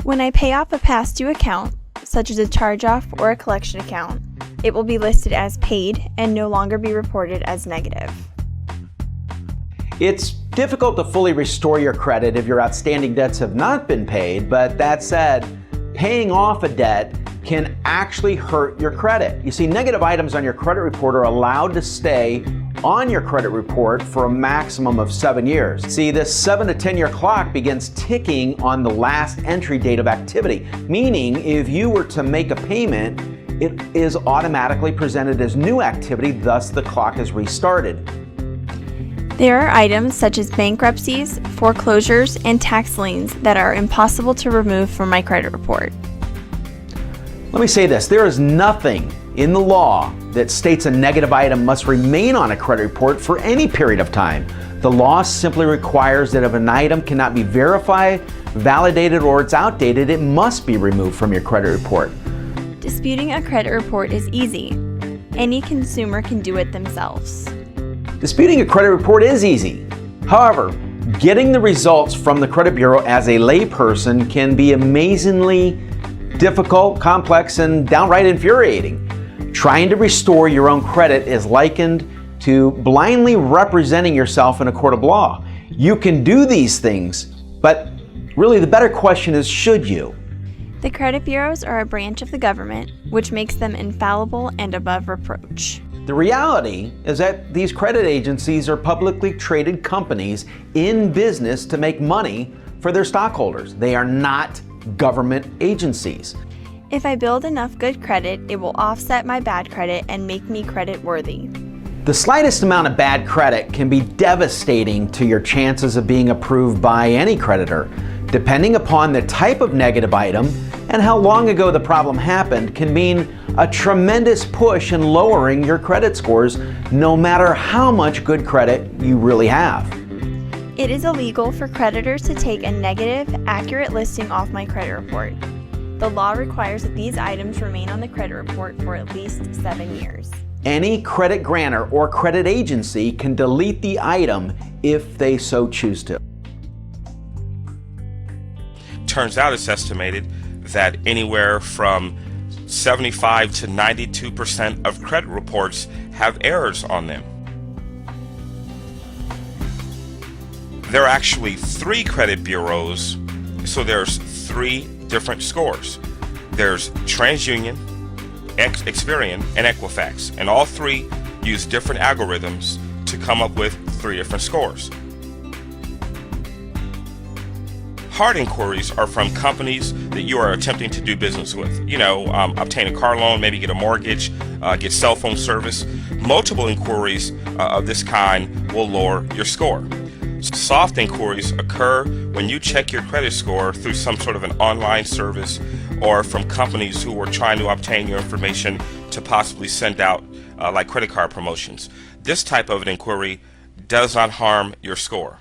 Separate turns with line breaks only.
When I pay off a past due account, such as a charge-off or a collection account, it will be listed as paid and no longer be reported as negative.
It's difficult to fully restore your credit if your outstanding debts have not been paid, but that said, paying off a debt can actually hurt your credit. You see, negative items on your credit report are allowed to stay on your credit report for a maximum of 7 years. See, this 7 to 10 year clock begins ticking on the last entry date of activity, meaning if you were to make a payment, it is automatically presented as new activity, thus the clock is restarted.
There are items such as bankruptcies, foreclosures, and tax liens that are impossible to remove from my credit report.
Let me say this, there is nothing in the law that states a negative item must remain on a credit report for any period of time. The law simply requires that if an item cannot be verified, validated, or it's outdated, it must be removed from your credit report.
Disputing a credit report is easy. Any consumer can do it themselves.
Disputing a credit report is easy. However, getting the results from the credit bureau as a layperson can be amazingly difficult, complex, and downright infuriating. Trying to restore your own credit is likened to blindly representing yourself in a court of law. You can do these things, but really the better question is, should you?
The credit bureaus are a branch of the government, which makes them infallible and above reproach.
The reality is that these credit agencies are publicly traded companies in business to make money for their stockholders. They are not government agencies.
If I build enough good credit, it will offset my bad credit and make me credit worthy.
The slightest amount of bad credit can be devastating to your chances of being approved by any creditor. Depending upon the type of negative item and how long ago the problem happened can mean a tremendous push in lowering your credit scores, no matter how much good credit you really have.
It is illegal for creditors to take a negative, accurate listing off my credit report. The law requires that these items remain on the credit report for at least 7 years.
Any credit grantor or credit agency can delete the item if they so choose to.
Turns out it's estimated that anywhere from 75 to 92% of credit reports have errors on them. There are actually 3 credit bureaus, so there's 3 different scores. There's TransUnion, Experian, and Equifax, and all 3 use different algorithms to come up with 3 different scores. Hard inquiries are from companies that you are attempting to do business with. Obtain a car loan, maybe get a mortgage, get cell phone service. Multiple inquiries of this kind will lower your score. Soft inquiries occur when you check your credit score through some sort of an online service or from companies who are trying to obtain your information to possibly send out like credit card promotions. This type of an inquiry does not harm your score.